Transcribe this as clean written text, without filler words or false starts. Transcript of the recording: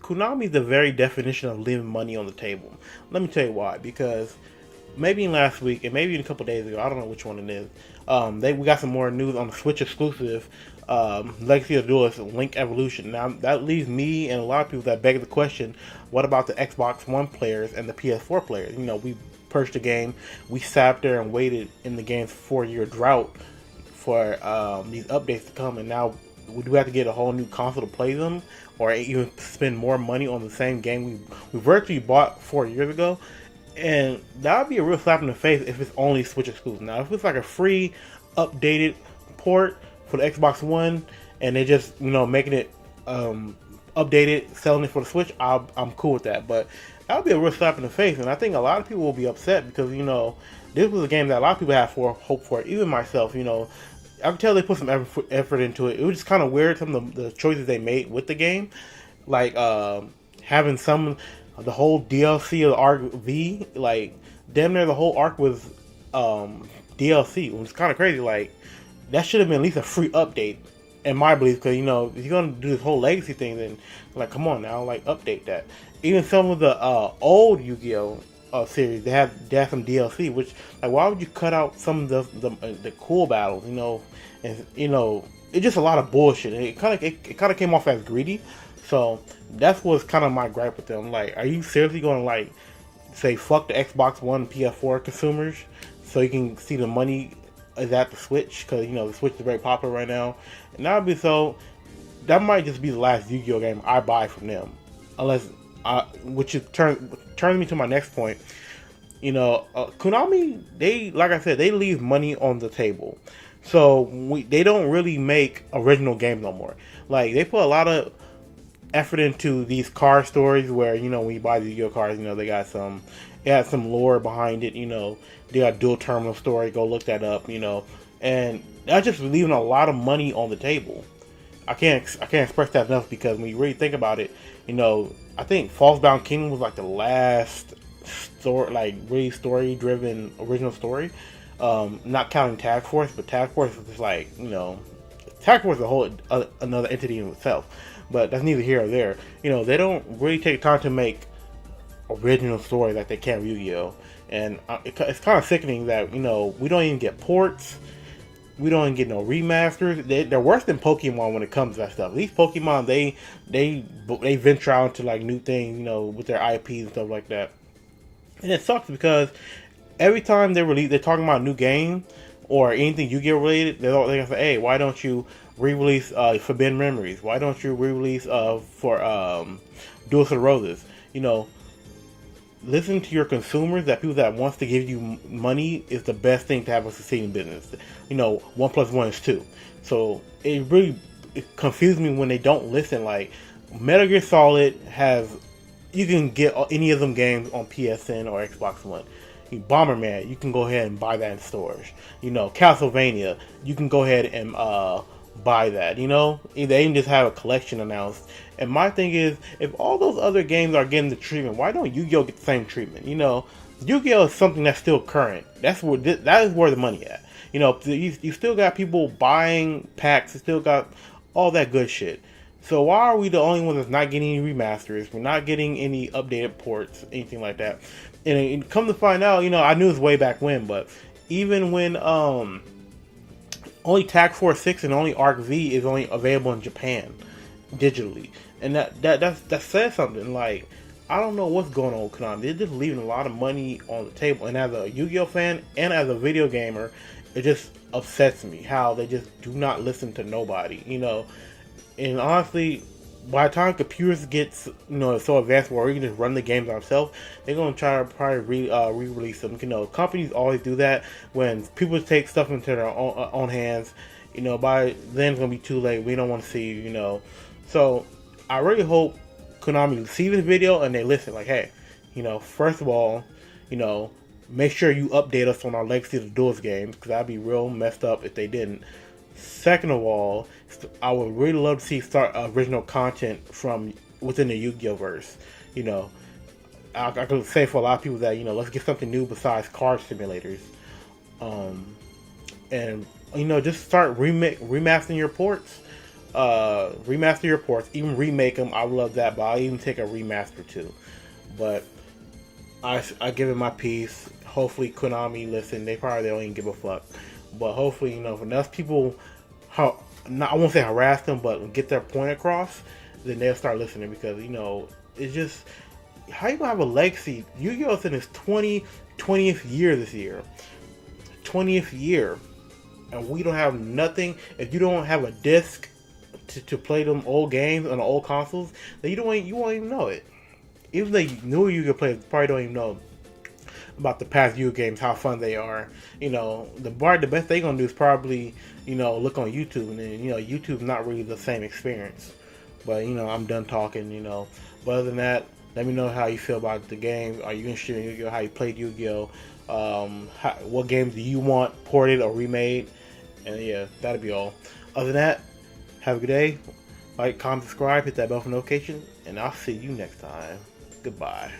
Konami is the very definition of leaving money on the table. Let me tell you why. Because maybe last week and maybe in a couple days ago, I don't know which one it is. We got some more news on the Switch exclusive Legacy of the Duelist Link Evolution. Now that leaves me and a lot of people that beg the question: what about the Xbox One players and the PS4 players? We purchased the game, we sat there and waited in the game's 4-year drought for these updates to come, and now we do have to get a whole new console to play them, or even spend more money on the same game we virtually bought 4 years ago. And that would be a real slap in the face if it's only Switch exclusive. Now, if it's like a free, updated port for the Xbox One, and they just making it updated, selling it for the Switch, I'm cool with that. But that would be a real slap in the face, and I think a lot of people will be upset because this was a game that a lot of people had hope for. Even myself, I can tell they put some effort into it. It was just kind of weird, some of the choices they made with the game, like having the whole DLC of the Arc V, like damn near the whole arc was DLC. It was kind of crazy. Like that should have been at least a free update, in my belief. Because if you're gonna do this whole legacy thing, then like come on now, like update that. Even some of the old Yu-Gi-Oh series, they have some DLC. Which like why would you cut out some of the cool battles? And it's just a lot of bullshit. And it kind of came off as greedy. So that's what's kind of my gripe with them. Like, are you seriously going to like say fuck the Xbox One, PS4 consumers, so you can see the money is at the Switch? Because the Switch is very popular right now, and that might just be the last Yu-Gi-Oh game I buy from them, unless turns me to my next point. Konami, like I said, they leave money on the table, so they don't really make original games no more. Like they put a lot of effort into these car stories where when you buy the Yu-Gi-Oh cars, it has some lore behind it. They got dual terminal story. Go look that up. And that's just leaving a lot of money on the table. I can't express that enough because when you really think about it, I think False Bound Kingdom was like the last story, like really story driven original story. Not counting Tag Force, but Tag Force was just like Tag Force is a whole another entity in itself. But that's neither here or there. They don't really take time to make original stories like they can with Yu-Gi-Oh! And it's kind of sickening that, we don't even get ports. We don't even get no remasters. They're worse than Pokemon when it comes to that stuff. At least Pokemon, they venture out into like new things, with their IPs and stuff like that. And it sucks because every time they're talking about a new game or anything Yu-Gi-Oh! Related, they're gonna say, hey, why don't you re-release Forbidden Memories? Why don't you re-release for Duels of the Roses? Listen to your consumers. That people that wants to give you money is the best thing to have a succeeding business. 1 plus 1 is 2. So it confuses me when they don't listen. Like Metal Gear Solid you can get any of them games on PSN or Xbox One. Bomberman, you can go ahead and buy that in stores. Castlevania, you can go ahead and buy that. They even just have a collection announced. And my thing is, if all those other games are getting the treatment, why don't Yu-Gi-Oh get the same treatment? Yu-Gi-Oh is something that's still current. That is where the money at. You still got people buying packs. You still got all that good shit. So why are we the only ones that's not getting any remasters? We're not getting any updated ports, anything like that. And come to find out, I knew this way back when, but even when only Tag Force 6 and only Arc V is only available in Japan digitally, and that says something. Like, I don't know what's going on with Konami. They're just leaving a lot of money on the table. And as a Yu-Gi-Oh fan and as a video gamer, it just upsets me how they just do not listen to nobody. And honestly, by the time computers get so advanced where we can just run the games ourselves, they're gonna try to probably re-release them. Companies always do that when people take stuff into their own hands. By then it's gonna be too late. We don't want to see. So I really hope Konami see this video and they listen. Like, hey, first of all, make sure you update us on our Legacy of the Duels games, because that'd be real messed up if they didn't. Second of all, I would really love to see original content from within the Yu-Gi-Oh verse. I could say for a lot of people that let's get something new besides card simulators, and just start remastering your ports. remaster your ports, even remake them. I would love that, but I'll even take a remaster too. But I give it my piece. Hopefully Konami listen. They probably don't even give a fuck. But hopefully, if enough people, I won't say harass them, but get their point across, then they'll start listening, because it's just, how you gonna have a legacy? Yu-Gi-Oh's in its 20th year this year. 20th year. And we don't have nothing. If you don't have a disc to play them old games on the old consoles, then you won't even know it. Even though you knew you could play, probably don't even know about the past Yu games, how fun they are. The best they're gonna do is probably, look on YouTube, and then YouTube's not really the same experience. But I'm done talking. But other than that, let me know how you feel about the game. Are you interested in Yu-Gi-Oh? How you played Yu-Gi-Oh? What games do you want ported or remade? And yeah, that'll be all. Other than that, have a good day. Like, comment, subscribe, hit that bell for notification, and I'll see you next time. Goodbye.